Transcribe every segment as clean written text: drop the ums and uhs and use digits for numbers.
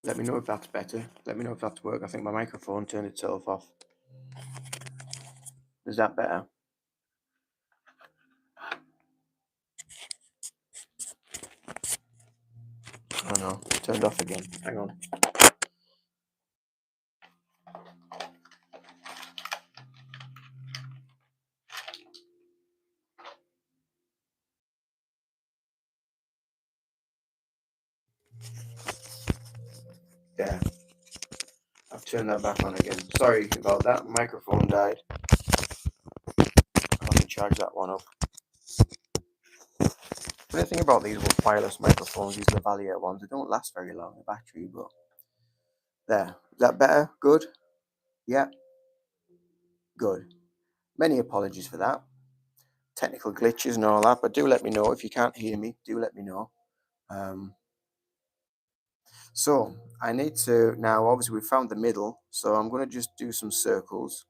Let me know if that's better. Let me know if that's work. I think my microphone turned itself off. Is that better? Oh no, it turned off again. Hang on. Yeah, I've turned that back on again. Sorry about that. Microphone died. I'll have to charge that one up. The thing about these wireless microphones, these lavalier ones, they don't last very long, the battery, but there. Is that better? Good? Yeah, good. Many apologies for that. Technical glitches and all that, but do let me know if you can't hear me. Do let me know. So I need to now, obviously we found the middle, so I'm going to just do some circles.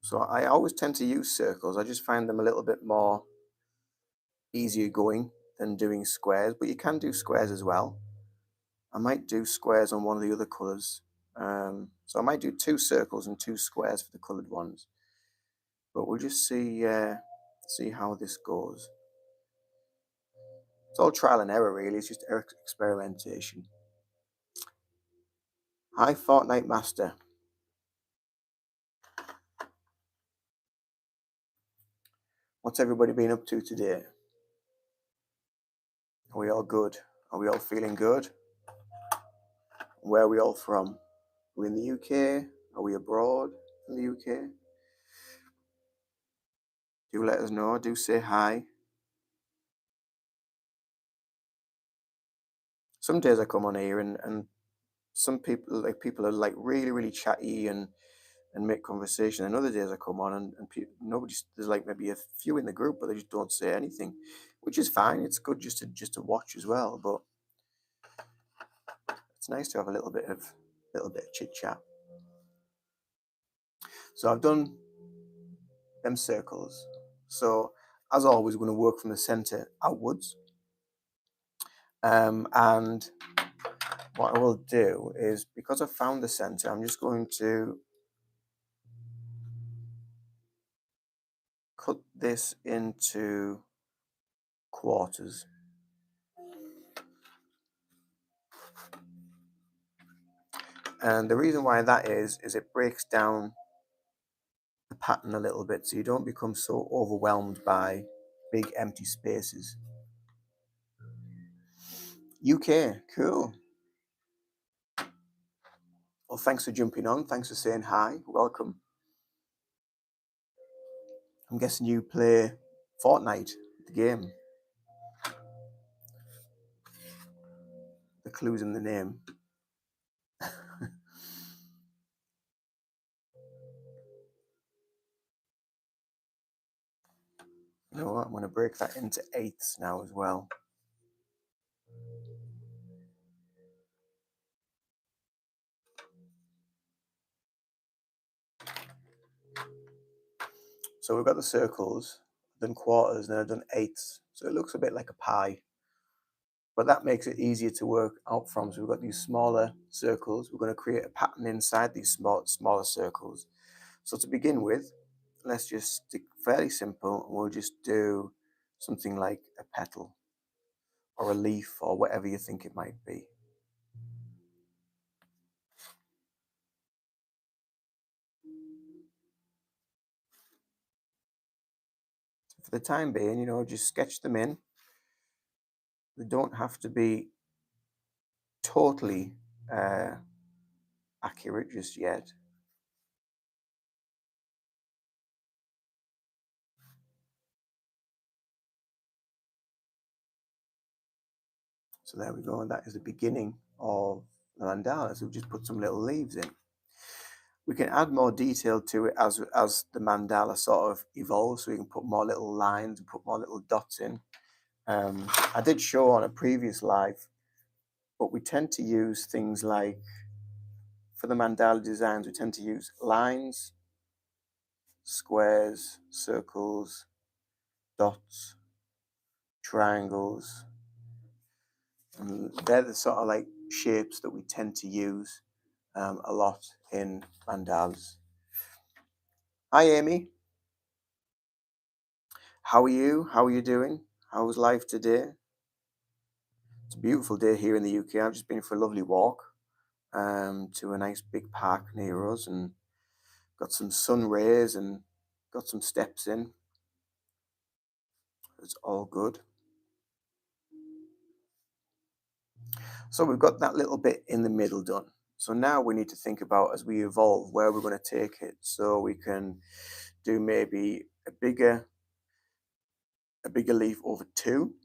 So I always tend to use circles. I just find them a little bit more easier going than doing squares, but you can do squares as well. I might do squares on one of the other colors. So I might do 2 circles and 2 squares for the colored ones, but we'll just see how this goes. It's all trial and error, really. It's just experimentation. Hi, Fortnite Master. What's everybody been up to today? Are we all good? Are we all feeling good? Where are we all from? Are we in the UK? Are we abroad from the UK? Do let us know. Do say hi. Some days I come on here and some people are like really chatty and make conversation. And other days I come on and nobody's, there's like maybe a few in the group, but they just don't say anything, which is fine. It's good just to watch as well. But it's nice to have a little bit of chit chat. So I've done them circles. So as always, we're going to work from the center outwards. And what I will do is, because I've found the center, I'm just going to cut this into quarters. And the reason why that is it breaks down the pattern a little bit, so you don't become so overwhelmed by big empty spaces. UK, cool. Well, thanks for jumping on. Thanks for saying hi. Welcome. I'm guessing you play Fortnite, the game. The clue's in the name. You know what? I'm going to break that into eighths now as well. So we've got the circles, then quarters, then I've done eighths. So it looks a bit like a pie, but that makes it easier to work out from. So we've got these smaller circles. We're going to create a pattern inside these smaller circles. So to begin with, let's just stick fairly simple, and we'll just do something like a petal or a leaf or whatever you think it might be. So for the time being, just sketch them in. They don't have to be totally accurate just yet. So there we go, and that is the beginning of the mandala. So we've just put some little leaves in. We can add more detail to it as the mandala sort of evolves, so we can put more little lines and put more little dots in. I did show on a previous live, but we tend to use things like, for the mandala designs, we tend to use lines, squares, circles, dots, triangles, And they're the sort of like shapes that we tend to use a lot in mandalas. Hi, Amy. How are you? How are you doing? How was life today? It's a beautiful day here in the UK. I've just been for a lovely walk to a nice big park near us and got some sun rays and got some steps in. It's all good. So we've got that little bit in the middle done. So now we need to think about, as we evolve, where we're going to take it. So we can do maybe a bigger leaf over two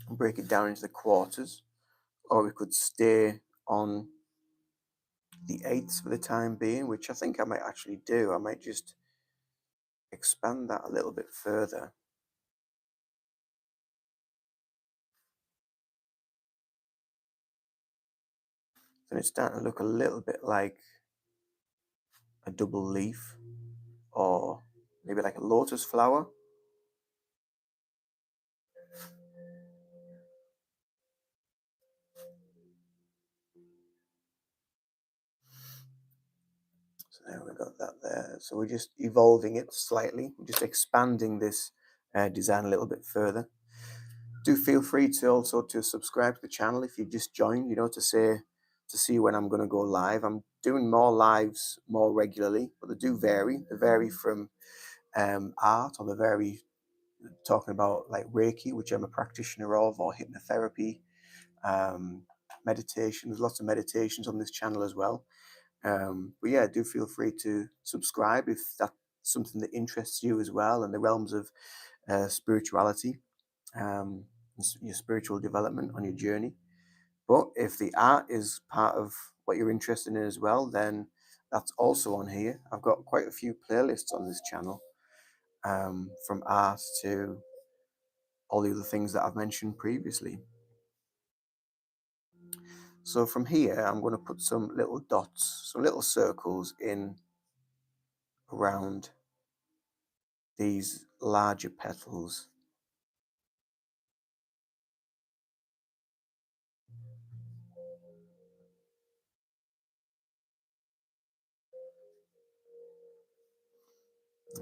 and break it down into the quarters, or we could stay on the eighths for the time being, which I think I might actually do. I might just expand that a little bit further. And it's starting to look a little bit like a double leaf, or maybe like a lotus flower. So there we got that there. So we're just evolving it slightly. We're just expanding this design a little bit further. Do feel free to also to subscribe to the channel if you've just joined, to see when I'm going to go live. I'm doing more lives more regularly, but they do vary. They vary from art, or they vary talking about like Reiki, which I'm a practitioner of, or hypnotherapy, meditation. There's lots of meditations on this channel as well. But yeah, do feel free to subscribe if that's something that interests you as well, in the realms of spirituality, your spiritual development on your journey. But if the art is part of what you're interested in as well, then that's also on here. I've got quite a few playlists on this channel, from art to all the other things that I've mentioned previously. So from here, I'm going to put some little dots, some little circles in around these larger petals.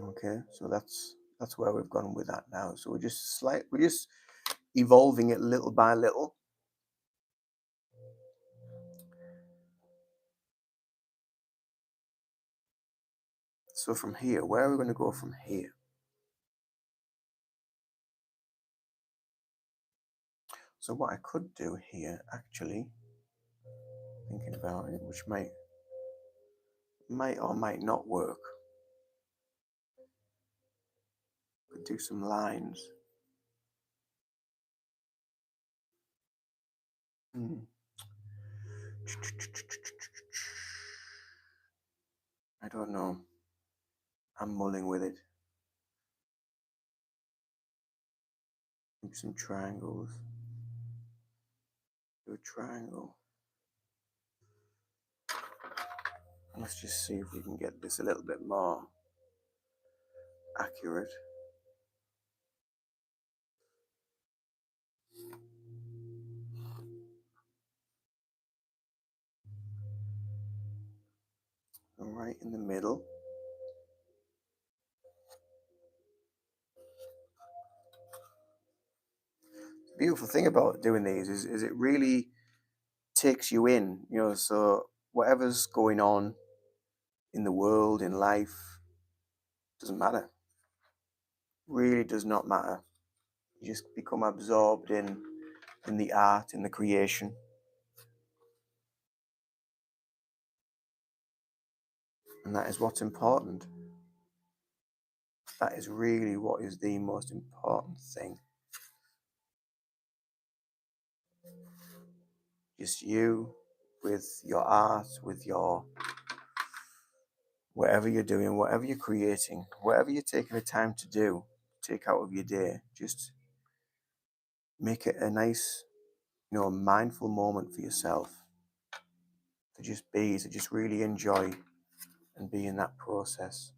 Okay, so that's where we've gone with that now. So we're just evolving it little by little. So from here, where are we going to go from here? So what I could do here, actually, thinking about it, which might or might not work, could do some lines. I don't know. I'm mulling with it. Maybe some triangles. Do a triangle. Let's just see if we can get this a little bit more accurate. Right in the middle. The beautiful thing about doing these is it really takes you in, so whatever's going on in the world, in life, doesn't matter. Really does not matter. You just become absorbed in the art, in the creation. And that is what's important. That is really what is the most important thing. Just you with your art, with your whatever you're doing, whatever you're creating, whatever you're taking the time to do, take out of your day, just make it a nice, mindful moment for yourself to just really enjoy and be in that process.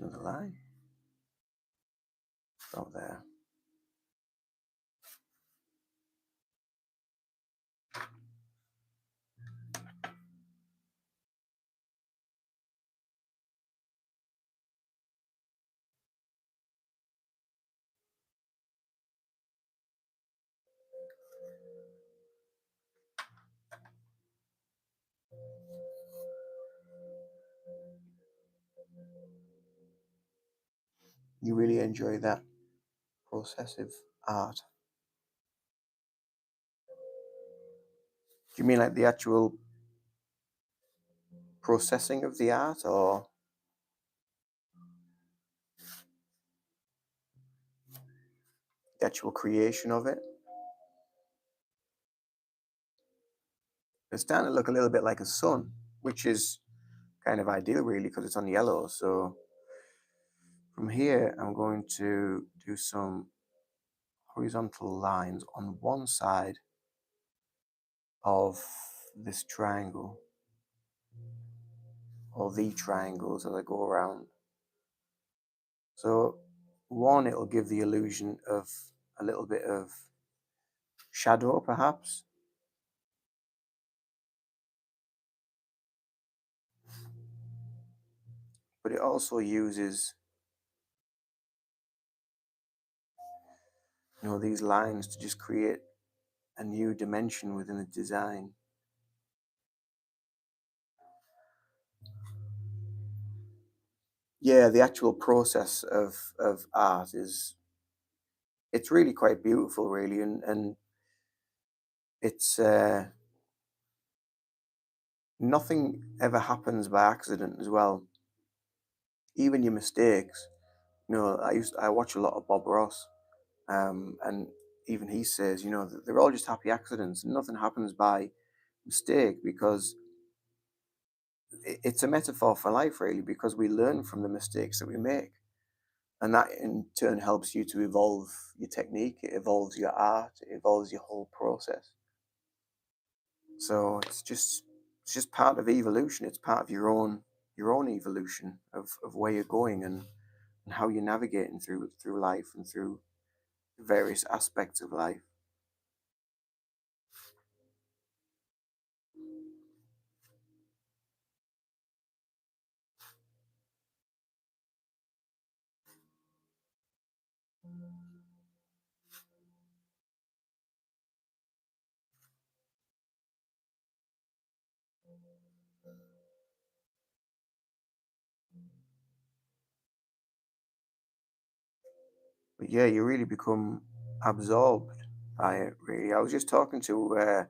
another line. About there. You really enjoy that process of art? Do you mean like the actual processing of the art, or the actual creation of it? It's starting to look a little bit like a sun, which is kind of ideal, really, because it's on yellow. So from here, I'm going to do some horizontal lines on one side of this triangle, or the triangles as I go around. So one, it'll give the illusion of a little bit of shadow, perhaps, but it also uses, these lines to just create a new dimension within the design. Yeah, the actual process of art is, it's really quite beautiful, really, and it's nothing ever happens by accident as well. Even your mistakes. I watch a lot of Bob Ross, and even he says, that they're all just happy accidents. Nothing happens by mistake, because it's a metaphor for life, really, because we learn from the mistakes that we make. And that in turn helps you to evolve your technique, it evolves your art, it evolves your whole process. So it's just part of evolution. It's part of your own evolution of where you're going, and how you're navigating through life and through various aspects of life. But yeah, you really become absorbed by it. Really, I was just talking to a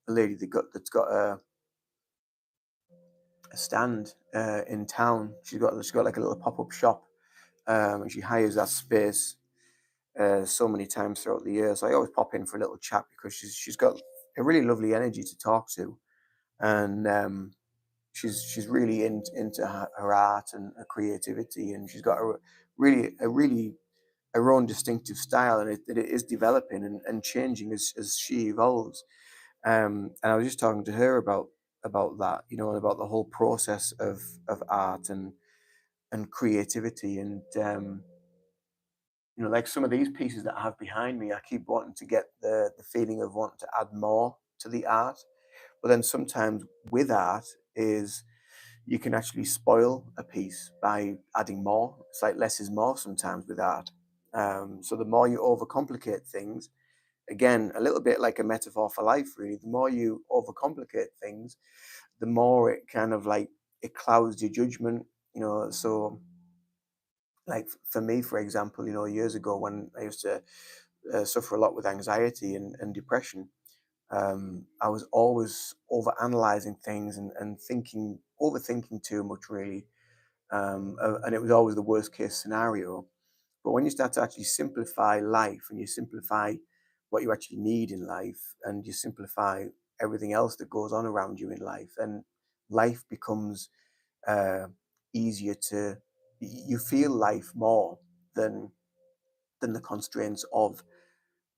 lady that's got a stand in town. She's got like a little pop up shop, and she hires that space so many times throughout the year. So I always pop in for a little chat, because she's got a really lovely energy to talk to, and she's really into her art and her creativity, and she's got a really her own distinctive style, and it is developing and changing as she evolves. And I was just talking to her about that, and about the whole process of art and creativity, and like some of these pieces that I have behind me, I keep wanting to get the feeling of wanting to add more to the art. But then sometimes with art is, you can actually spoil a piece by adding more. It's like less is more sometimes with art. So the more you overcomplicate things, again, a little bit like a metaphor for life, really. The more you overcomplicate things, the more it kind of like it clouds your judgment. So like for me, for example, years ago when I used to suffer a lot with anxiety and depression, I was always over analyzing things and overthinking too much, really. And it was always the worst case scenario. But when you start to actually simplify life, and you simplify what you actually need in life, and you simplify everything else that goes on around you in life, then life becomes uh, easier to, you feel life more than the constraints of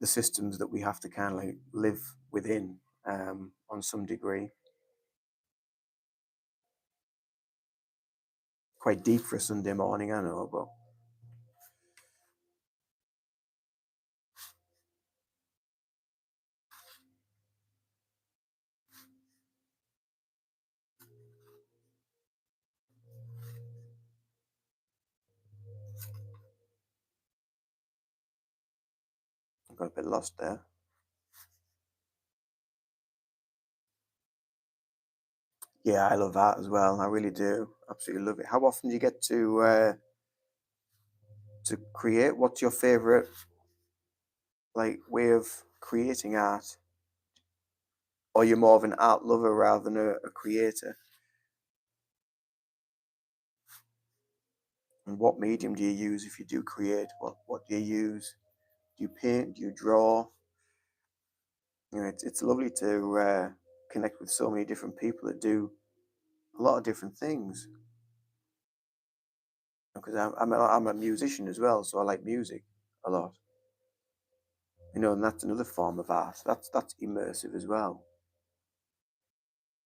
the systems that we have to kind of like live within, on some degree. quite deep for a Sunday morning, I know, but I got a bit lost there. Yeah, I love art as well. I really do. Absolutely love it. How often do you get to create? What's your favorite like way of creating art? Or you're more of an art lover rather than a creator? And what medium do you use if you do create? What do you use? Do you paint? Do you draw? You know, it's lovely to connect with so many different people that do a lot of different things. Because I'm a musician as well, so I like music a lot. You know, and that's another form of art. That's immersive as well.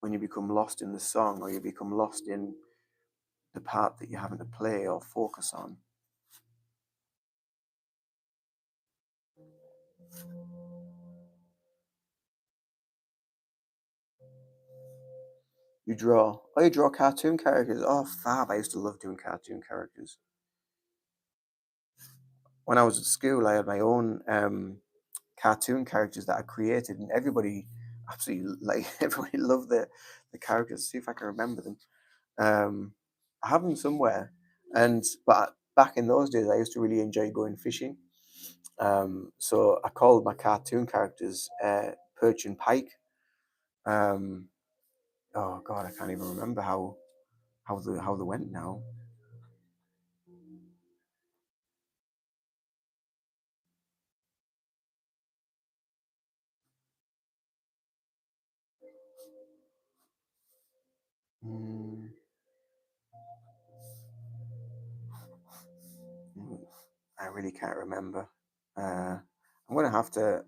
When you become lost in the song, or you become lost in the part that you're having to play or focus on. You draw. Oh, you draw cartoon characters. Oh, fab! I used to love doing cartoon characters. When I was at school, I had my own cartoon characters that I created, and everybody absolutely like everybody loved the characters. See if I can remember them. I have them somewhere, and but back in those days, I used to really enjoy going fishing. So I called my cartoon characters Perch and Pike. Um, oh God, I can't even remember how they went now. Mm, mm, I really can't remember. I'm gonna have to.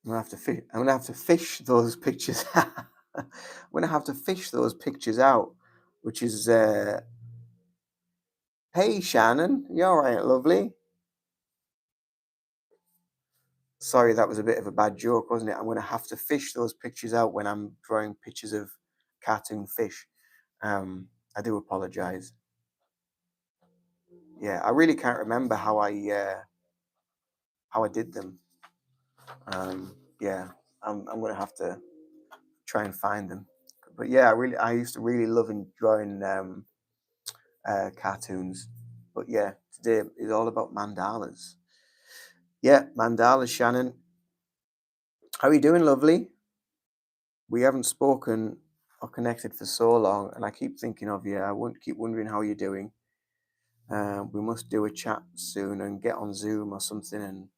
I'm gonna have to fish. I'm gonna have to fish those pictures. I'm gonna have to fish those pictures out. Which is, hey Shannon, you all right, lovely? Sorry, that was a bit of a bad joke, wasn't it? I'm gonna have to fish those pictures out when I'm drawing pictures of cartoon fish. I do apologise. Yeah, I really can't remember how I did them. Yeah, I'm gonna have to try and find them. But yeah, I used to really love drawing cartoons. But yeah, today is all about mandalas. Yeah, mandalas, Shannon. How are you doing, lovely? We haven't spoken or connected for so long, and I keep thinking of you. I won't keep wondering how you're doing. We must do a chat soon and get on Zoom or something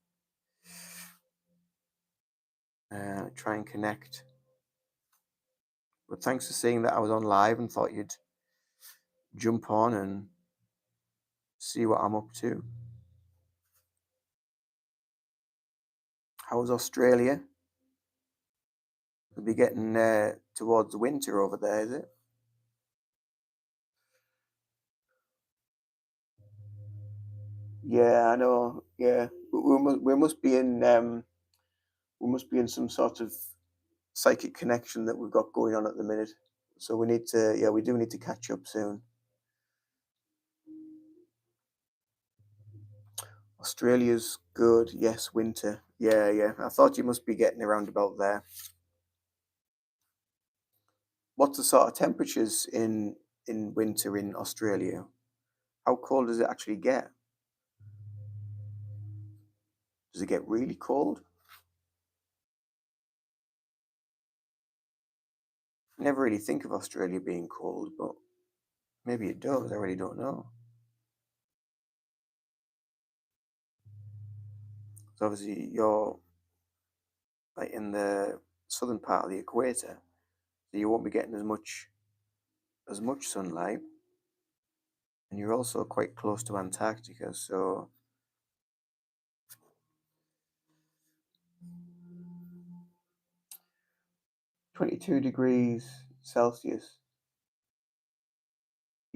and try and connect. But thanks for seeing that I was on live and thought you'd jump on and see what I'm up to. How's Australia? We'll be getting towards winter over there, is it? Yeah, I know. Yeah, we must be in some sort of psychic connection that we've got going on at the minute. So we need to, yeah, we do need to catch up soon. Australia's good. Yes, winter. Yeah, yeah. I thought you must be getting around about there. What's the sort of temperatures in winter in Australia? How cold does it actually get? Does it get really cold? I never really think of Australia being cold, but maybe it does. I really don't know. So obviously you're like in the southern part of the equator, so you won't be getting as much sunlight, and you're also quite close to Antarctica, so 22 degrees Celsius.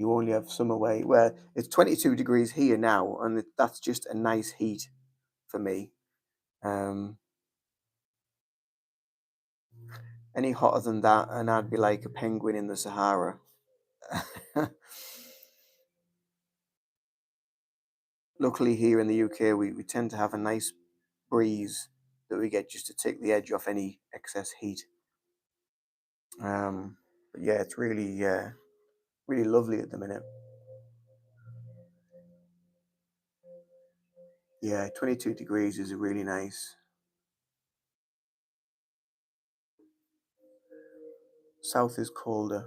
You only have summer where it's 22 degrees here now, and that's just a nice heat for me. Um, any hotter than that, and I'd be like a penguin in the Sahara. Luckily, here in the UK, we tend to have a nice breeze that we get just to take the edge off any excess heat. But yeah, it's really lovely at the minute. Yeah, 22 degrees is really nice. South is colder.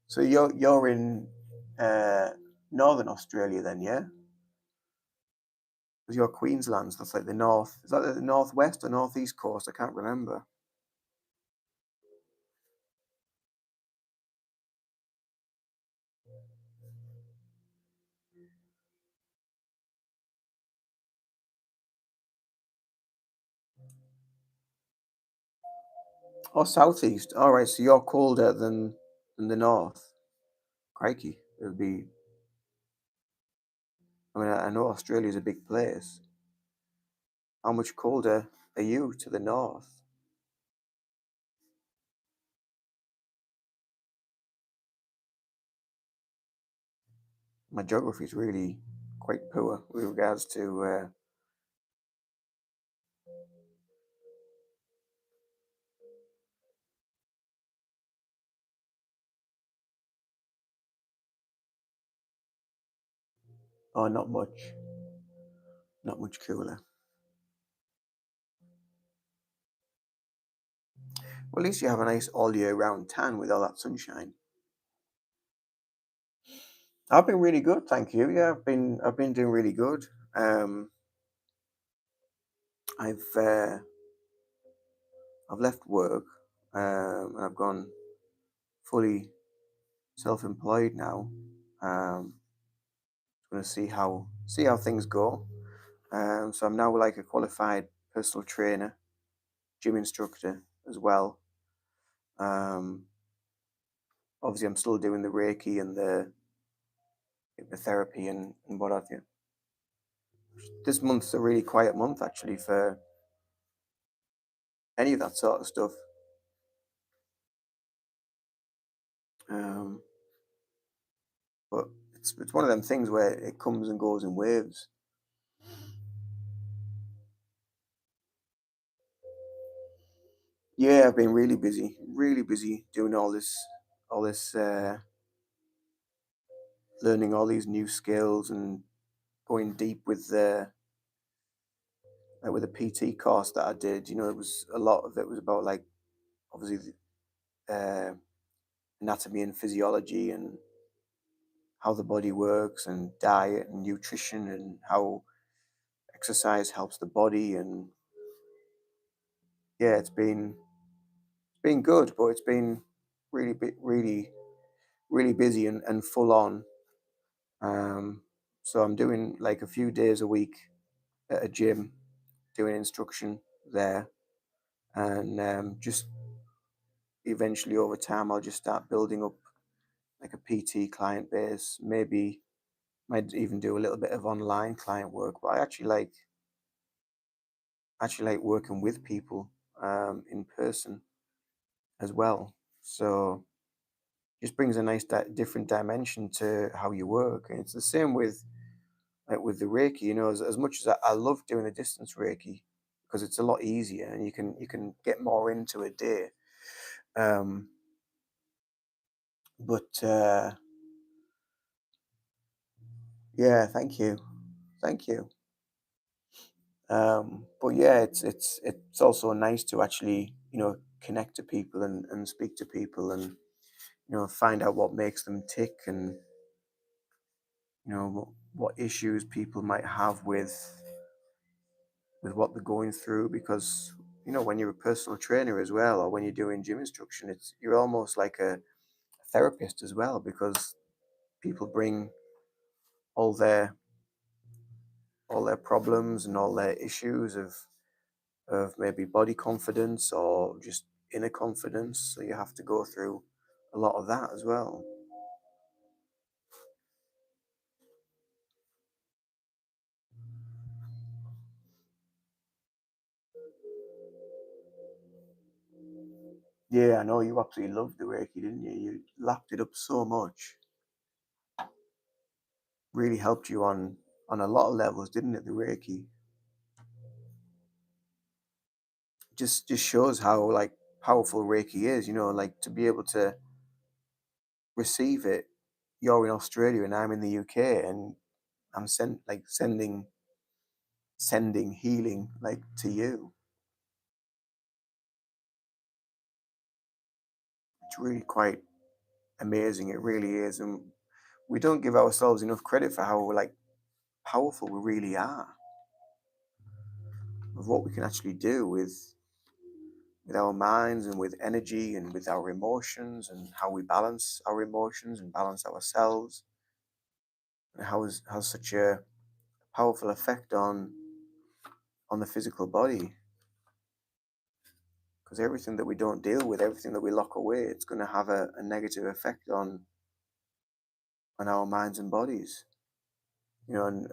So you're in uh, northern Australia then, yeah? Because you're Queensland, so that's like the north. Is that the northwest or northeast coast? I can't remember. Oh, southeast. All right, so you're colder than the north. Crikey, it would be. I mean, I know Australia's a big place. How much colder are you to the north? My geography is really quite poor with regards to. Oh, not much cooler. Well, at least you have a nice all year round tan with all that sunshine. I've been really good, thank you. Yeah, I've been doing really good. Um, I've uh, I've left work, and I've gone fully self-employed now. Going to see how things go. So I'm now like a qualified personal trainer, gym instructor as well. Um, Obviously, I'm still doing the Reiki and the hypnotherapy and what have you. This month's a really quiet month actually for any of that sort of stuff. Um, but it's one of them things where it comes and goes in waves. Yeah, I've been really busy doing all this, learning all these new skills and going deep with the with the PT course that I did. It was a lot of it was about like obviously anatomy and physiology and how the body works and diet and nutrition and how exercise helps the body. And yeah, it's been good, but it's been really busy and full on. Um, so I'm doing like a few days a week at a gym, doing instruction there, and just eventually over time I'll just start building up like a PT client base. Maybe might even do a little bit of online client work, but I actually like working with people in person as well. So just brings a nice different dimension to how you work, and it's the same with like with the Reiki. As much as I love doing the distance Reiki because it's a lot easier and you can get more into a day. Um, but yeah, thank you. But yeah, it's also nice to actually connect to people and speak to people and find out what makes them tick and what issues people might have with what they're going through. Because when you're a personal trainer as well, or when you're doing gym instruction, you're almost like a therapist as well, because people bring all their all their problems and all their issues of maybe body confidence or just inner confidence. So you have to go through a lot of that as well. Yeah, I know you absolutely loved the Reiki, didn't you? You lapped it up so much. Really helped you on a lot of levels, didn't it? The Reiki just shows how like powerful Reiki is. You know, like to be able to receive it. You're in Australia and I'm in the UK, and I'm sending healing like to you. It's really quite amazing. It really is, and we don't give ourselves enough credit for how like powerful we really are, of what we can actually do with our minds and with energy and with our emotions, and how we balance our emotions and balance ourselves, and how it has such a powerful effect on the physical body. Because everything that we don't deal with, everything that we lock away, it's going to have a negative effect on our minds and bodies. You know, and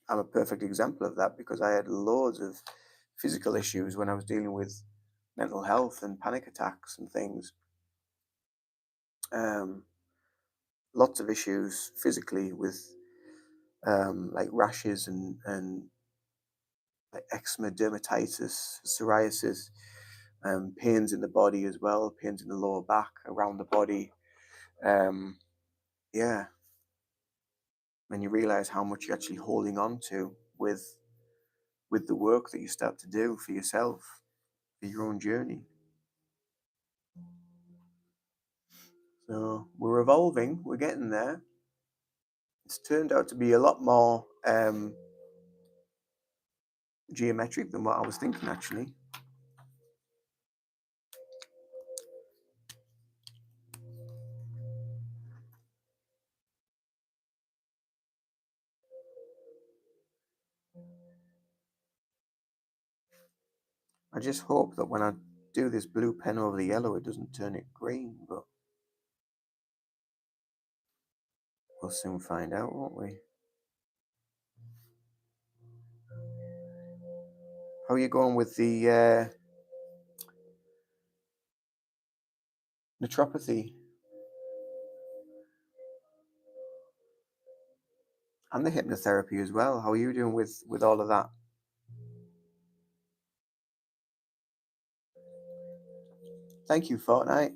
I'm a perfect example of that, because I had loads of physical issues when I was dealing with mental health and panic attacks and things. Um, Lots of issues physically with like rashes and like eczema, dermatitis, psoriasis, pains in the body as well, pains in the lower back, around the body. Um, yeah, and you realize how much you're actually holding on to with the work that you start to do for yourself, for your own journey. So we're evolving, we're getting there. It's turned out to be a lot more geometric than what I was thinking, actually. I just hope that when I do this blue pen over the yellow, it doesn't turn it green, but we'll soon find out, won't we? How are you going with the naturopathy and the hypnotherapy as well? How are you doing with all of that? Thank you, Fortnite.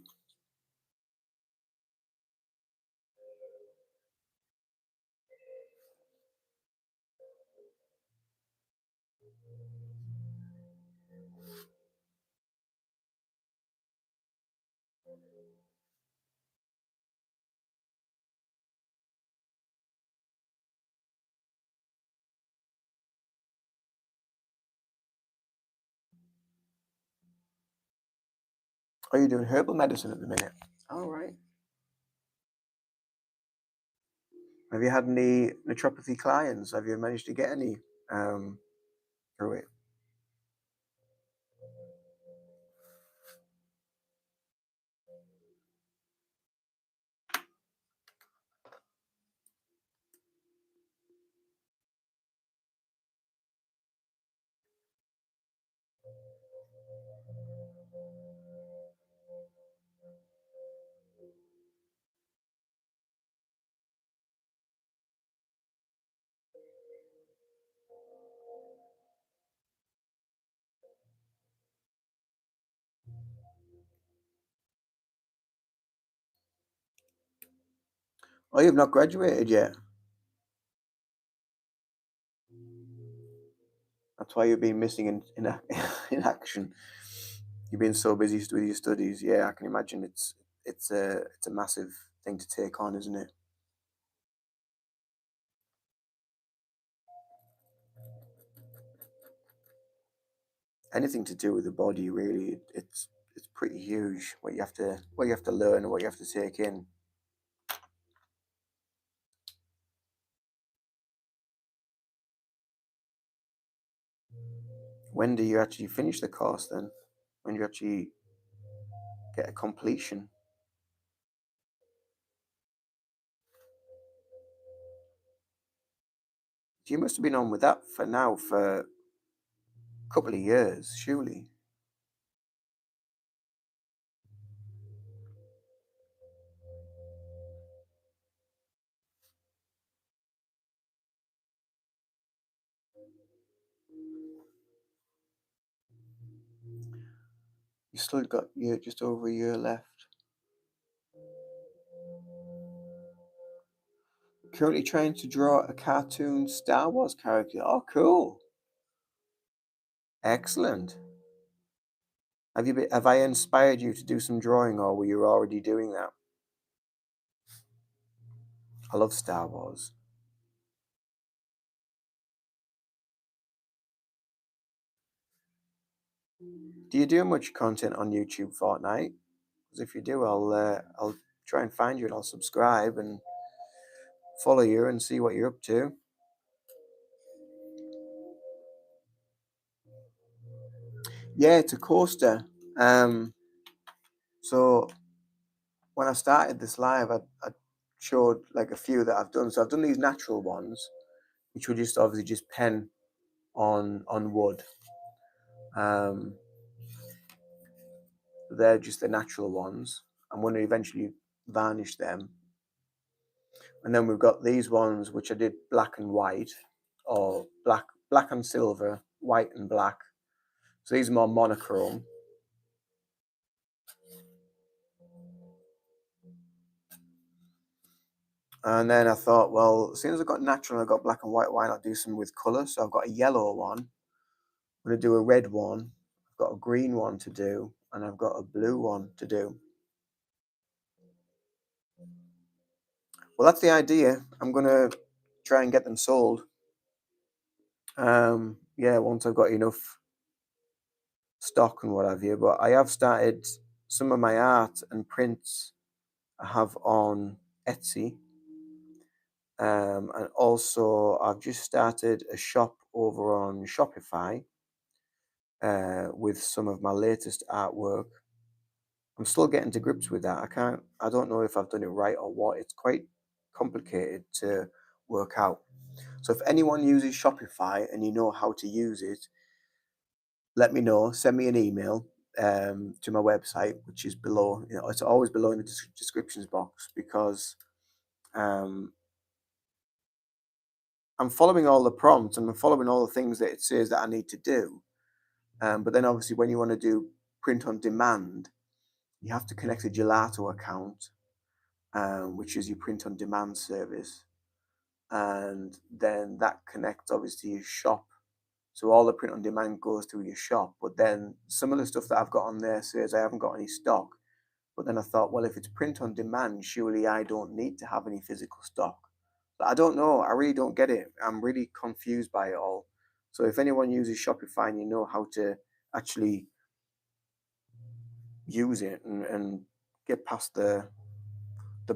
Are you doing herbal medicine at the minute? All right. Have you had any naturopathy clients? Have you managed to get any um, through it? Oh, you've not graduated yet. That's why you've been missing in action. You've been so busy with your studies. Yeah, I can imagine it's a massive thing to take on, isn't it? Anything to do with the body, really, it's pretty huge. What you have to learn and what you have to take in. When do you actually finish the course then? When do you actually get a completion? You must have been on with that for a couple of years, surely. You still got just over a year left. Currently trying to draw a cartoon Star Wars character. Oh, cool. Excellent. Have I inspired you to do some drawing, or were you already doing that? I love Star Wars. Do you do much content on YouTube Fortnite? Because if you do, I'll try and find you and I'll subscribe and follow you and see what you're up to. Yeah, it's a coaster. So when I started this live, I showed like a few that I've done. So I've done these natural ones, which were just obviously just pen on wood. Um, they're just the natural ones. I'm going to eventually varnish them. And then we've got these ones which I did black and white, or black and silver, white and black. So these are more monochrome. And then I thought, well, as soon as I got natural and I got black and white, why not do some with colour? So I've got a yellow one. I'm going to do a red one. I've got a green one to do, and I've got a blue one to do. Well, that's the idea. I'm going to try and get them sold. Yeah, once I've got enough stock and what have you. But I have started some of my art and prints I have on Etsy. And also, I've just started a shop over on Shopify with some of my latest artwork. I'm still getting to grips with that. I don't know if I've done it right or what. It's quite complicated to work out. So if anyone uses Shopify and you know how to use it, let me know. Send me an email to my website, which is below. It's always below in the descriptions box, because um, I'm following all the prompts and I'm following all the things that it says that I need to do. But then obviously when you want to do print on demand, you have to connect a Gelato account, which is your print on demand service. And then that connects obviously your shop. So all the print on demand goes to your shop. But then some of the stuff that I've got on there says I haven't got any stock. But then I thought, well, if it's print on demand, surely I don't need to have any physical stock. But I don't know. I really don't get it. I'm really confused by it all. So if anyone uses Shopify and you know how to actually use it and get past the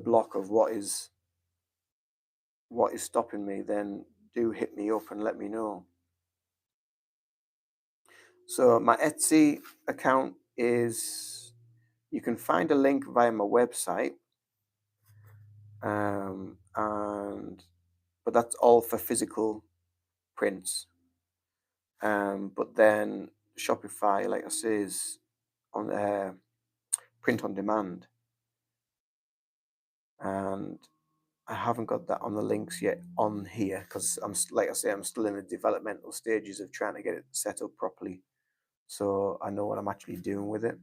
block of what is stopping me, then do hit me up and let me know. So my Etsy account is, you can find a link via my website, and but that's all for physical prints. But then Shopify, like I say, is on print on demand, and I haven't got that on the links yet on here because like I say, I'm still in the developmental stages of trying to get it set up properly, so I know what I'm actually doing with it.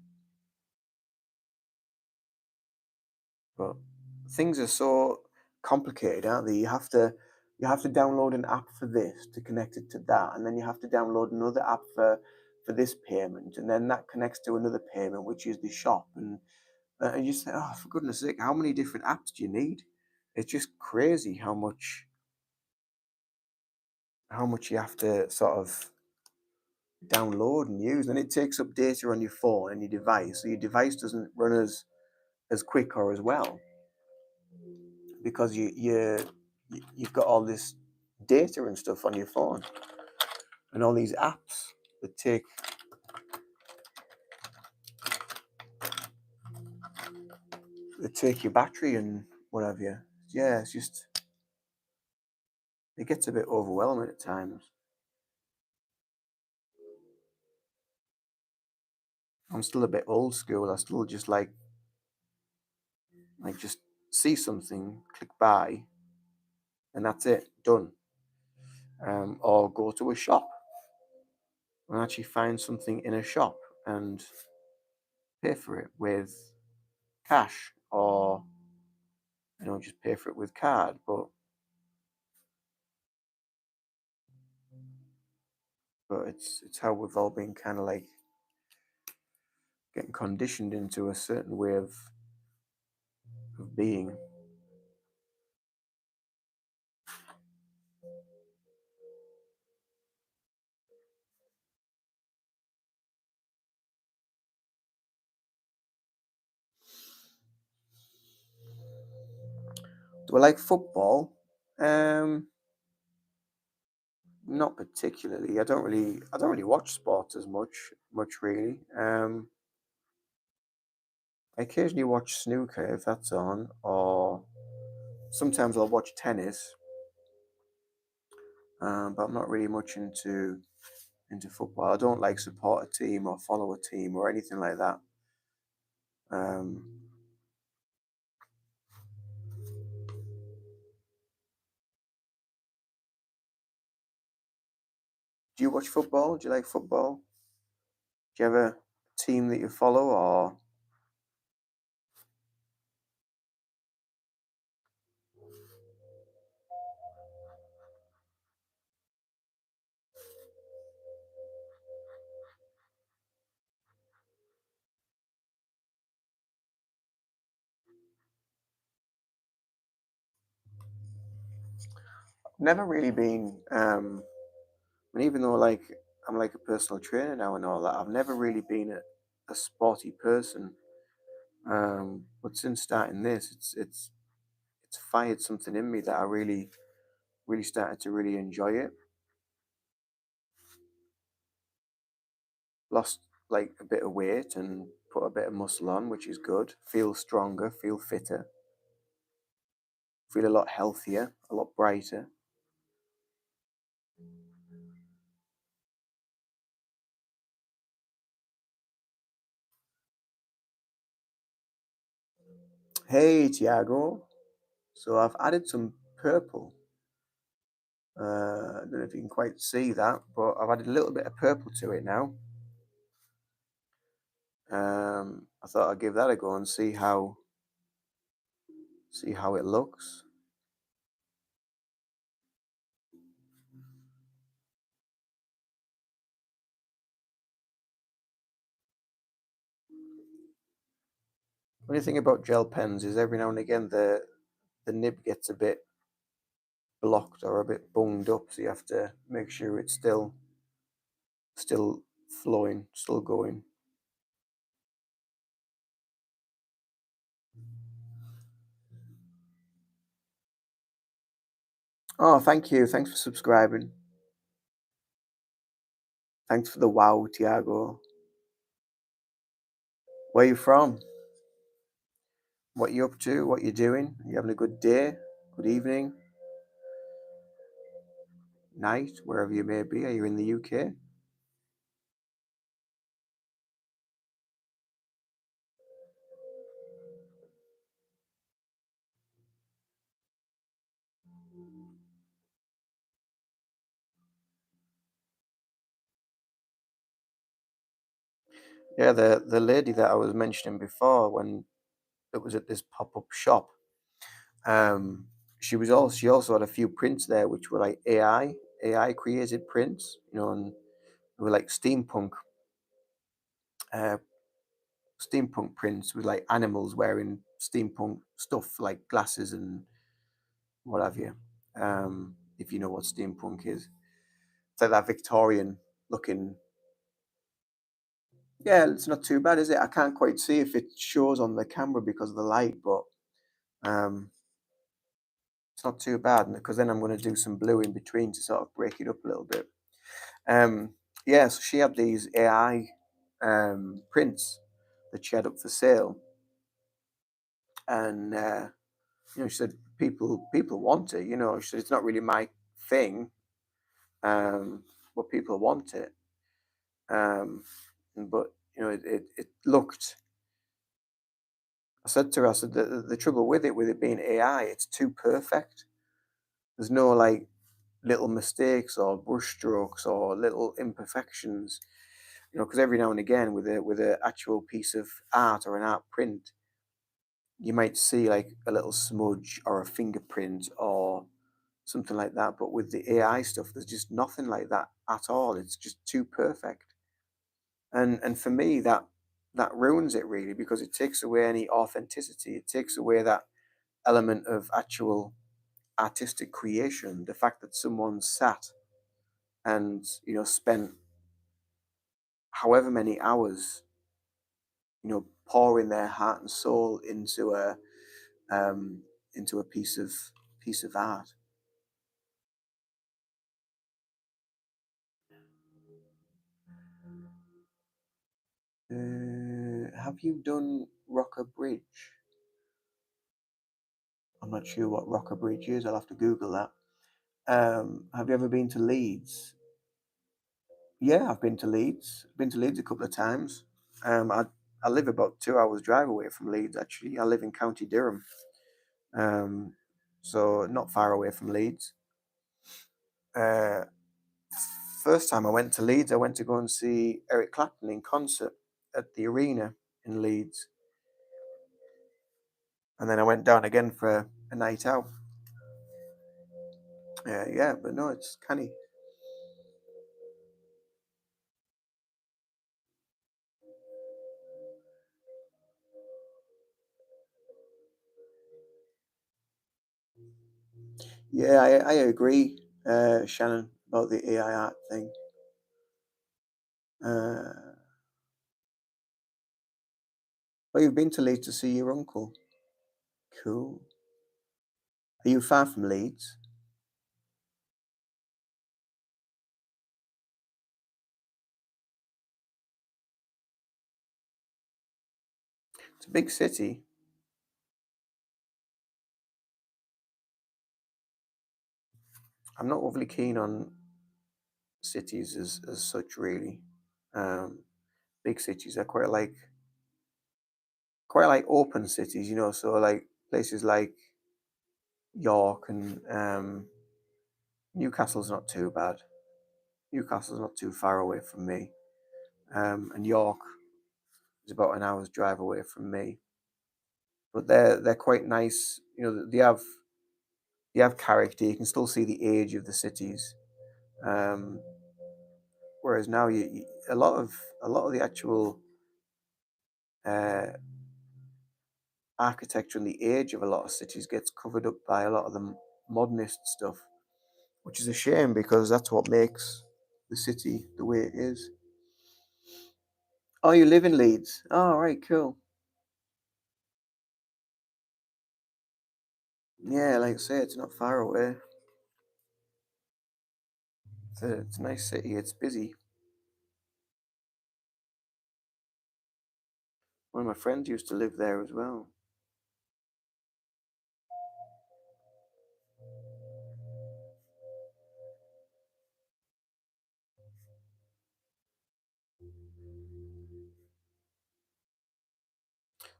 But things are so complicated, aren't they? You have to download an app for this to connect it to that, and then you have to download another app for this payment, and then that connects to another payment, which is the shop. And you say, oh, for goodness sake, how many different apps do you need? It's just crazy how much you have to sort of download and use, and it takes up data on your phone and your device, so your device doesn't run as quick or as well, because you've got all this data and stuff on your phone and all these apps that take your battery and what have you. Yeah, it's just it gets a bit overwhelming at times. I'm still a bit old school. I still just like just see something, click buy, and that's it, done. Or go to a shop and actually find something in a shop and pay for it with cash, or just pay for it with card. But it's how we've all been kind of like getting conditioned into a certain way of being. Do I like football? Um, Not particularly. I don't really watch sports as much really. I occasionally watch snooker if that's on, or sometimes I'll watch tennis. But I'm not really much into football. I don't like support a team or follow a team or anything like that. Um, do you watch football? Do you like football? Do you have a team that you follow, or never really been? And even though like I'm like a personal trainer now and all that, I've never really been a sporty person. But since starting this, it's fired something in me that I really started to really enjoy it. Lost like a bit of weight and put a bit of muscle on, which is good. Feel stronger, feel fitter, feel a lot healthier, a lot brighter. Hey Tiago, so I've added some purple. I don't know if you can quite see that, but I've added a little bit of purple to it now. I thought I'd give that a go and see how it looks. Only thing about gel pens is every now and again the nib gets a bit blocked or a bit bunged up, so you have to make sure it's still flowing, still going. Oh, thank you. Thanks for subscribing. Thanks for the wow, Tiago. Where you from? What you up to? What you doing? You having a good day? Good evening? Night? Wherever you may be? Are you in the UK? Yeah, the lady that I was mentioning before, when it was at this pop-up shop, um, she also had a few prints there which were like AI created prints, and they were like uh, steampunk prints with like animals wearing steampunk stuff like glasses and what have you. If you know what steampunk is, it's like that Victorian looking. Yeah, it's not too bad, is it? I can't quite see if it shows on the camera because of the light, but um, it's not too bad because then I'm going to do some blue in between to sort of break it up a little bit. Um, yeah, so she had these AI prints that she had up for sale, and she said people want it. She said it's not really my thing, but people want it. Um, but it looked. I said to her, I said the trouble with it being AI, it's too perfect. There's no like little mistakes or brush strokes or little imperfections. Because every now and again with a actual piece of art or an art print, you might see like a little smudge or a fingerprint or something like that. But with the AI stuff, there's just nothing like that at all. It's just too perfect. And for me, that ruins it really, because it takes away any authenticity. It takes away that element of actual artistic creation. The fact that someone sat and spent however many hours pouring their heart and soul um, into a piece of art. Have you done Rocker Bridge? I'm not sure what Rocker Bridge is. I'll have to Google that. Have you ever been to Leeds? Yeah, I've been to Leeds. Been to Leeds a couple of times. I live about 2 hours drive away from Leeds. Actually, I live in County Durham, um, so not far away from Leeds. Uh, First time I went to Leeds, I went to go and see Eric Clapton in concert at the arena in Leeds, and then I went down again for a night out. Yeah, but no, it's canny. Yeah, I agree, Shannon, about the AI art thing. Uh, well, you've been to Leeds to see your uncle. Cool. Are you far from Leeds? It's a big city. I'm not overly keen on cities as such, really. Um, Big cities. I quite like open cities, so like places like York and Newcastle's not too bad. Newcastle's not too far away from me. And York is about an hour's drive away from me. But they're quite nice. They have character. You can still see the age of the cities. Um, Whereas now a lot of the actual uh, architecture and the age of a lot of cities gets covered up by a lot of the modernist stuff, which is a shame because that's what makes the city the way it is. Oh, you live in Leeds? Oh, right, cool. Yeah, like I say, it's not far away. It's a nice city. It's busy. One of my friends used to live there as well.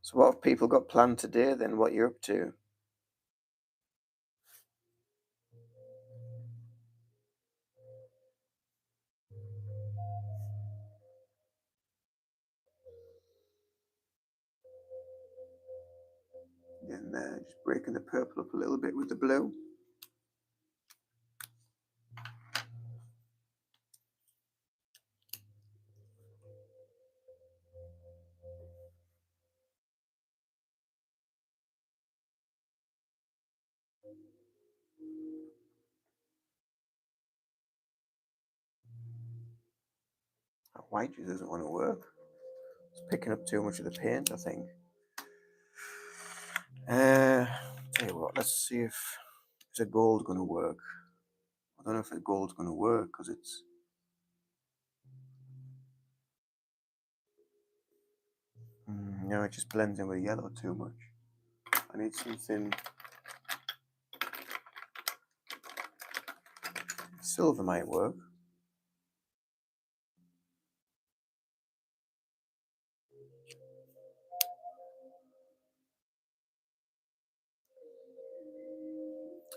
So, what have people got planned today then? What you're up to? And just breaking the purple up a little bit with the blue. That white just doesn't want to work. It's picking up too much of the paint, I think. Tell you what, let's see if is a gold going to work. I don't know if the gold's going to work because it's. No, it just blends in with yellow too much. I need something. Silver might work.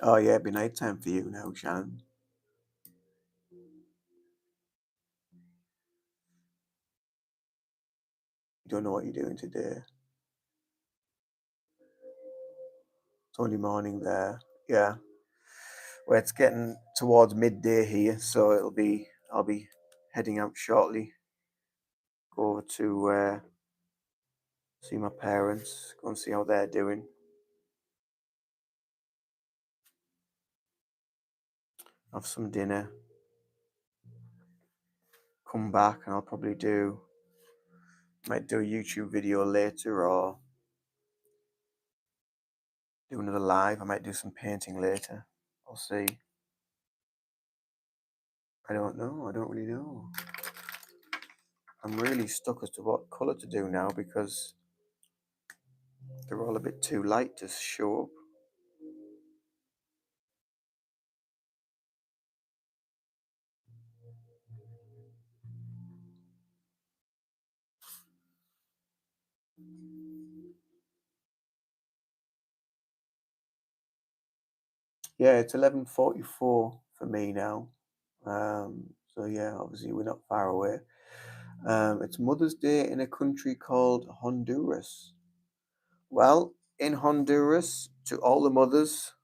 Oh yeah, it'd be night time for you now, Shannon. You don't know what you're doing today. It's only morning there. Yeah. Well, it's getting towards midday here, so I'll be heading out shortly. Go over to see my parents, go and see how they're doing. Have some dinner. Come back, and I'll probably might do a YouTube video later, or do another live. I might do some painting later. I'll see. I don't know. I don't really know. I'm really stuck as to what colour to do now because they're all a bit too light to show up. Yeah, it's 11:44 for me now. So yeah, obviously we're not far away. It's Mother's Day in a country called Honduras. Well, in Honduras, to all the mothers,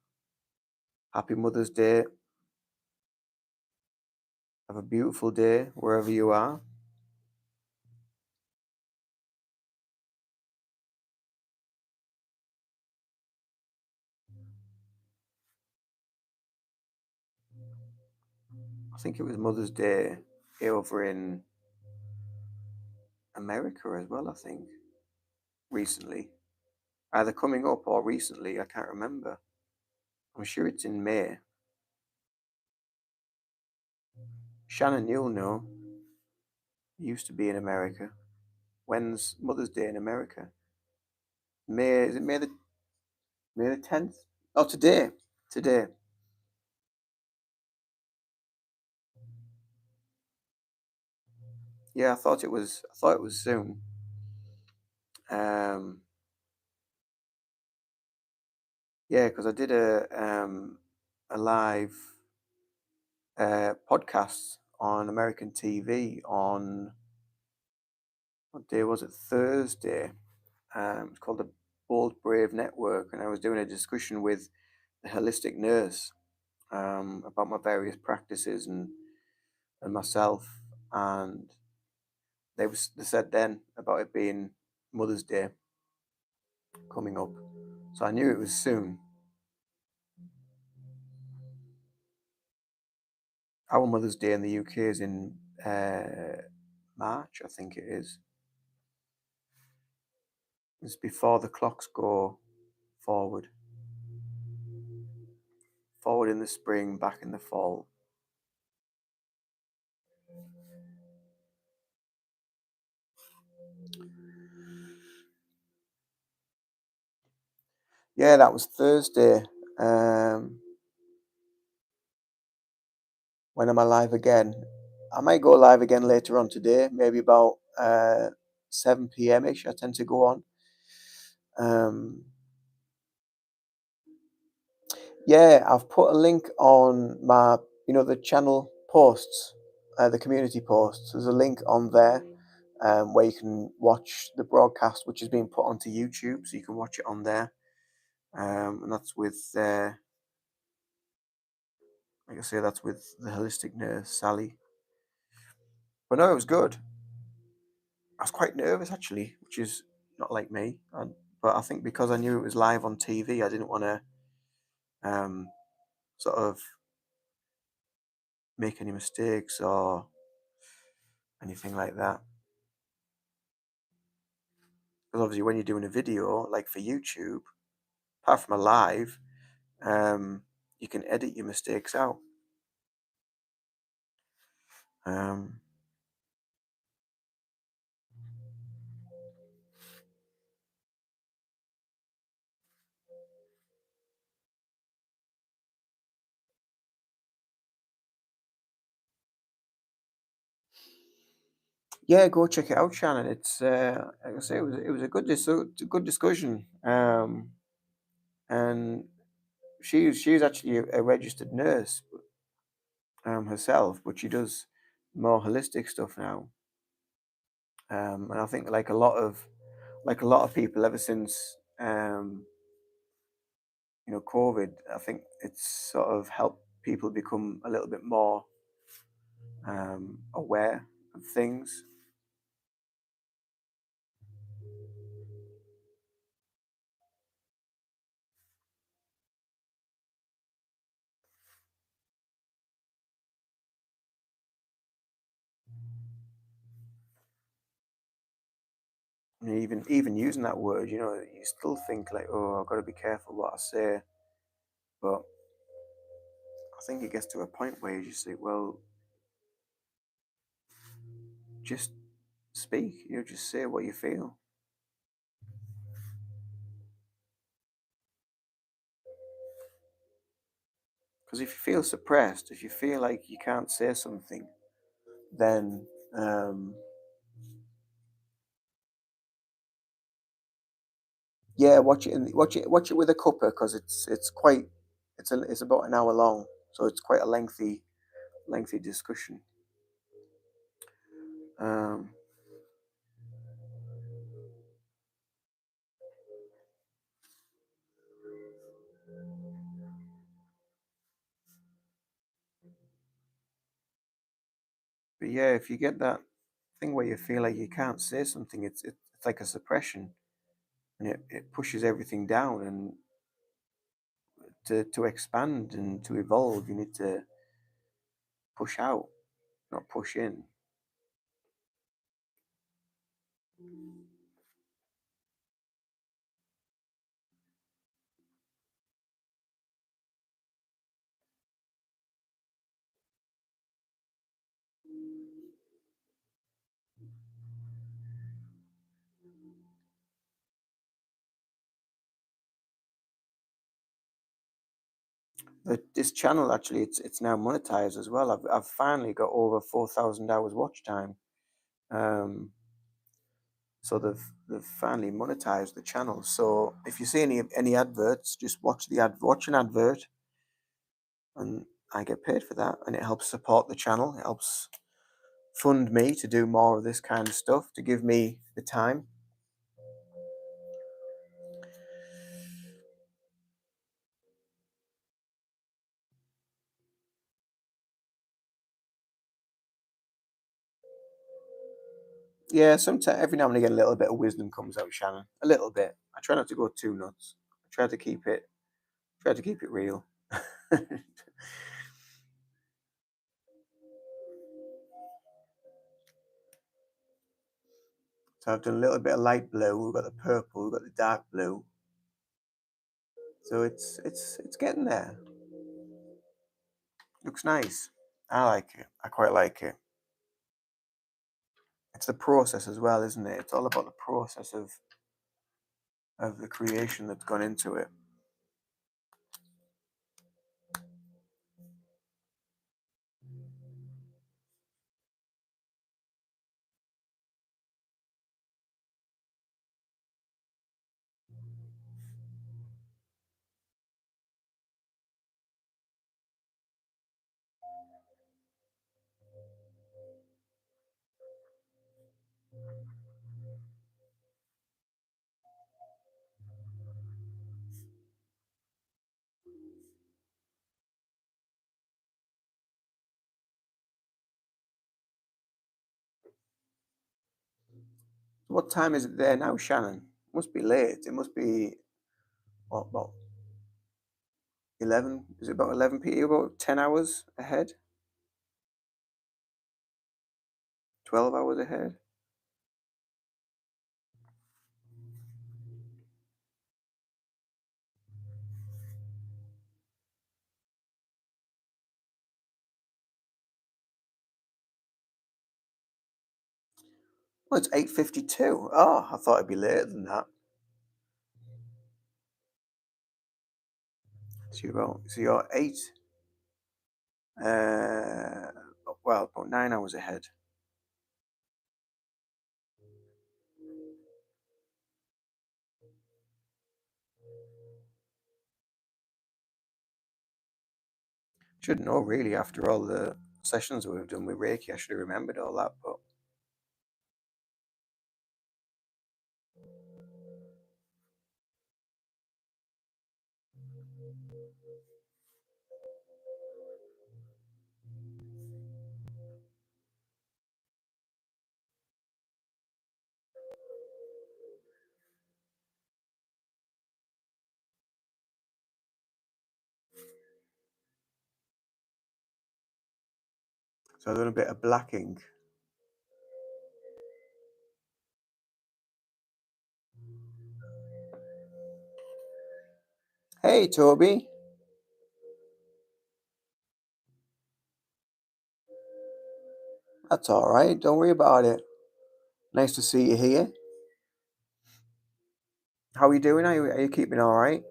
happy Mother's Day. Have a beautiful day wherever you are. I think it was Mother's Day over in America as well, I think, recently. Either coming up or recently, I can't remember. I'm sure it's in May. Shannon, you'll know. You used to be in America. When's Mother's Day in America? May, is it May the 10th? Oh, today. Today. Yeah, I thought it was soon. Um yeah, because I did a live podcast on American TV on what day was it? Thursday. It's called the Bold Brave Network, and I was doing a discussion with the holistic nurse about my various practices and myself, and they said then about it being Mother's Day coming up, so I knew it was soon. Our Mother's Day in the UK is in March, I think it is. It's before the clocks go forward. Forward in the spring, back in the fall. Yeah, that was Thursday. Um, when am I live again? I might go live again later on today, maybe about 7 p.m. ish. I tend to go on. Um, yeah, I've put a link on my, the channel posts, the community posts. There's a link on there where you can watch the broadcast, which is being put onto YouTube, so you can watch it on there. And that's with, like I say, that's with the holistic nurse Sally. But no, it was good. I was quite nervous actually, which is not like me. But I think because I knew it was live on TV, I didn't want to um, sort of make any mistakes or anything like that. Because obviously, when you're doing a video like for YouTube, apart from a live, you can edit your mistakes out. Um, Yeah, go check it out, Shannon. It's like I say, it was a a good discussion. And she's actually a registered nurse herself, but she does more holistic stuff now. And I think like a lot of people ever since COVID, I think it's sort of helped people become a little bit more aware of things. And even using that word, you still think like, oh, I've got to be careful what I say. But I think it gets to a point where you just say, well, just speak. Just say what you feel. Because if you feel suppressed, if you feel like you can't say something, then yeah, watch it with a cuppa because it's about an hour long, so it's quite a lengthy discussion. Um, but yeah, if you get that thing where you feel like you can't say something, it's like a suppression, and it pushes everything down. And to expand and to evolve, you need to push out, not push in. This channel actually, it's now monetized as well. I've finally got over 4,000 hours watch time. Um, so they've finally monetized the channel. So if you see any adverts, just watch an advert, and I get paid for that, and it helps support the channel. It helps fund me to do more of this kind of stuff, to give me the time. Yeah, sometimes every now and again, a little bit of wisdom comes out, Shannon. A little bit. I try not to go too nuts. I try to keep it real. So I've done a little bit of light blue. We've got the purple. We've got the dark blue. So it's getting there. Looks nice. I like it. I quite like it. It's the process as well, isn't it? It's all about the process of the creation that's gone into it. What time is it there now, Shannon? It must be late. It must be what, about 11? Is it about 11 p.m.? About 10 hours ahead? 12 hours ahead? Well, it's 8:52. Oh, I thought it'd be later than that. So you're 8. Uh, well, about 9 hours ahead. Shouldn't know really after all the sessions we've done with Reiki. I should have remembered all that, but so I've done a bit of blacking. Hey, Toby. That's all right. Don't worry about it. Nice to see you here. How are you doing? Are you keeping all right?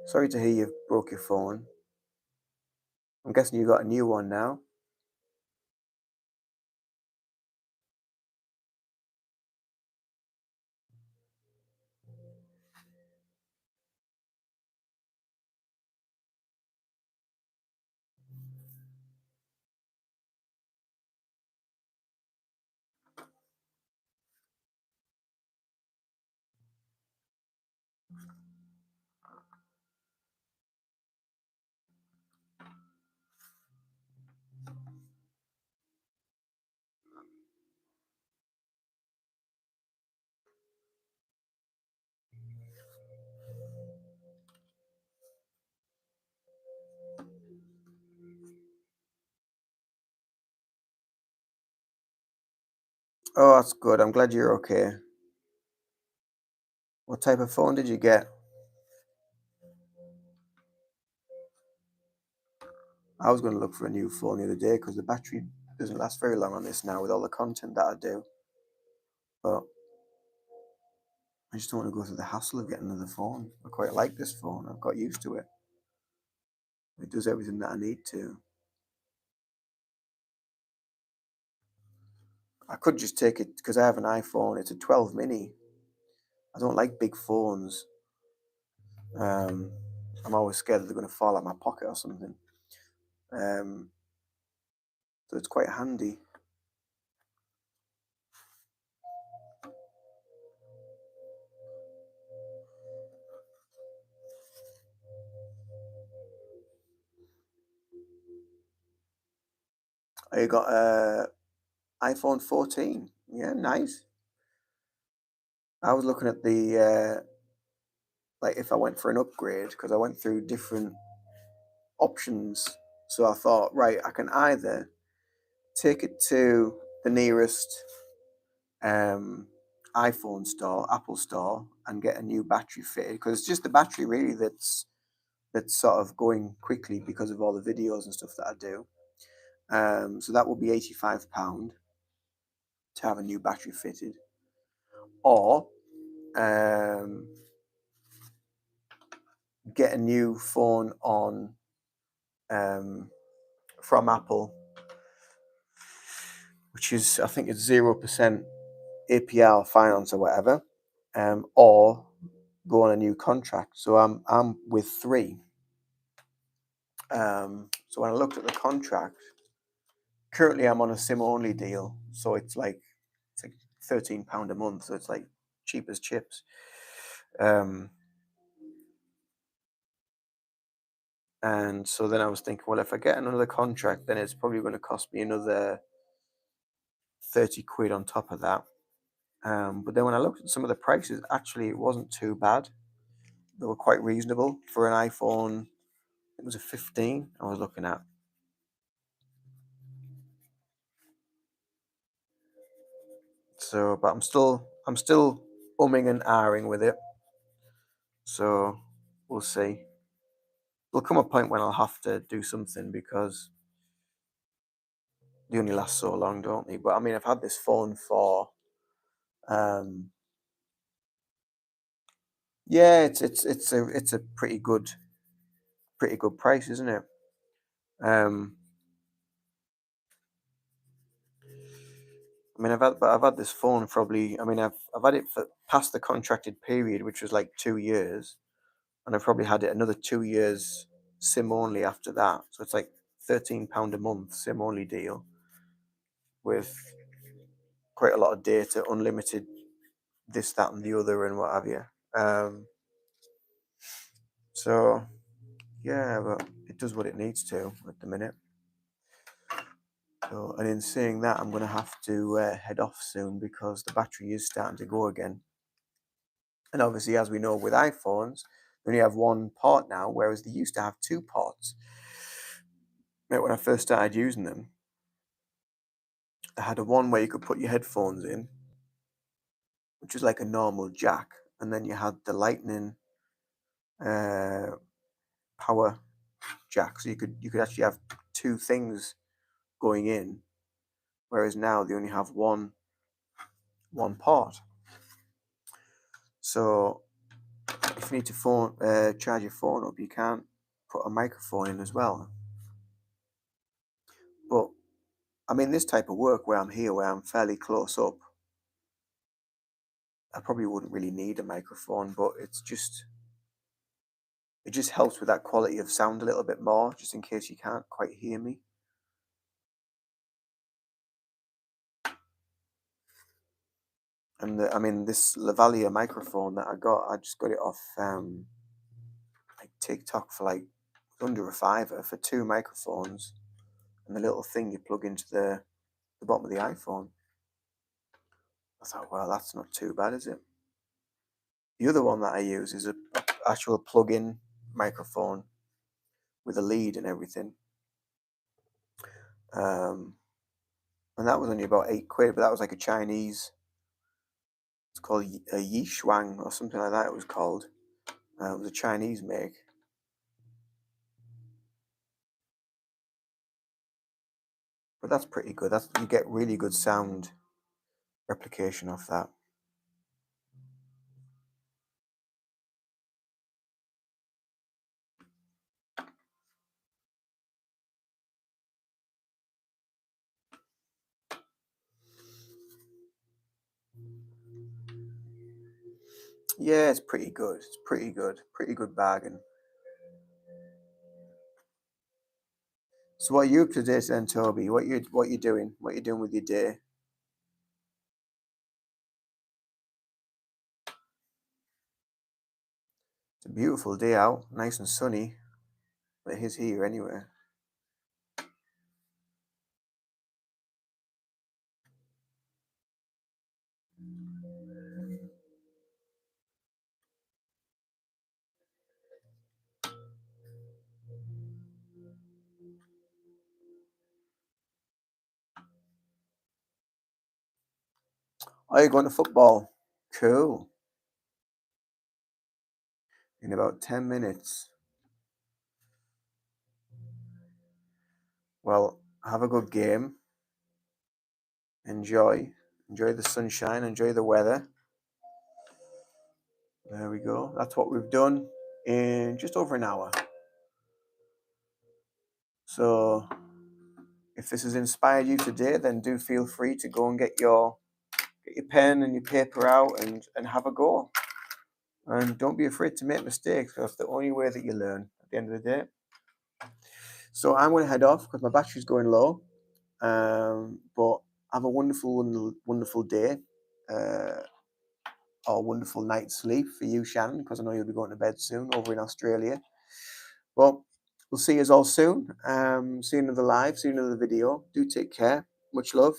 Sorry to hear you broke your phone. I'm guessing you got a new one now. Oh, that's good. I'm glad you're okay. What type of phone did you get? I was going to look for a new phone the other day because the battery doesn't last very long on this now with all the content that I do. But I just don't want to go through the hassle of getting another phone. I quite like this phone. I've got used to it. It does everything that I need to. I could just take it because I have an iPhone. It's a 12 mini. I don't like big phones. Um, I'm always scared that they're going to fall out my pocket or something. Um, so it's quite handy. I got a iPhone 14. Yeah, nice. I was looking at the like if I went for an upgrade because I went through different options. So I thought, right, I can either take it to the nearest um, iPhone store, Apple store, and get a new battery fitted because it's just the battery really that's sort of going quickly because of all the videos and stuff that I do. So that will be £85 to have a new battery fitted, or um, get a new phone on from Apple, which is I think it's 0% APR finance or whatever, or go on a new contract. So I'm with three. So when I looked at the contract, currently I'm on a SIM only deal, so it's like £13 a month, so it's like cheap as chips. And so then I was thinking, well, if I get another contract, then it's probably going to cost me another 30 quid on top of that. But then when I looked at some of the prices, actually it wasn't too bad. They were quite reasonable for an iPhone. It was a 15 I was looking at. So, but I'm still umming and ahhing with it. So we'll see. There'll come a point when I'll have to do something because they only last so long, don't they? But I mean, I've had this phone for yeah, it's a pretty good price, isn't it? I I mean, I've had this phone probably. I mean, I've had it for past the contracted period, which was like 2 years, and I've probably had it another 2 years SIM only after that. So it's like £13 a month SIM only deal with quite a lot of data, unlimited this, that, and the other, and what have you. So yeah, but it does what it needs to at the minute. So, and in saying that, I'm going to have to head off soon because the battery is starting to go again. And obviously, as we know with iPhones, they only have one port now, whereas they used to have two ports. Now, when I first started using them, they had a one where you could put your headphones in, which was like a normal jack, and then you had the Lightning uh, power jack, so you could actually have two things going in, whereas now they only have one port. So if you need to charge your phone up, you can't put a microphone in as well. But I mean, this type of work where I'm here, where I'm fairly close up, I probably wouldn't really need a microphone, but it just helps with that quality of sound a little bit more, just in case you can't quite hear me. And I mean, this lavalier microphone that I just got it off like TikTok for like under a fiver for two microphones and the little thing you plug into the bottom of the iPhone. I thought, well, that's not too bad, is it? The other one that I use is a actual plug-in microphone with a lead and everything. And that was only about £8, but that was like a Chinese. It's called a Yishuang or something like that. It was called. It was a Chinese make. But that's pretty good. You get really good sound replication off that. Yeah, it's pretty good. It's pretty good. Pretty good bargain. So what are you up to today then, Toby? What you doing? What you doing with your day? It's a beautiful day out, nice and sunny. But it is here anyway. Are you going to football? Cool. In about 10 minutes. Well, have a good game. Enjoy. Enjoy the sunshine. Enjoy the weather. There we go. That's what we've done in just over an hour. So if this has inspired you today, then do feel free to go and get your pen and your paper out and have a go. And don't be afraid to make mistakes, because that's the only way that you learn at the end of the day. So I'm going to head off because my battery's going low. But have a wonderful, wonderful day. Or wonderful night's sleep for you, Shannon, because I know you'll be going to bed soon over in Australia. Well, we'll see you all soon. See you another live, see you another video. Do take care. Much love.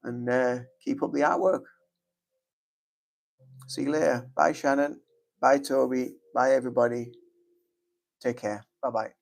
And keep up the artwork. See you later. Bye, Shannon. Bye, Toby. Bye, everybody. Take care. Bye-bye.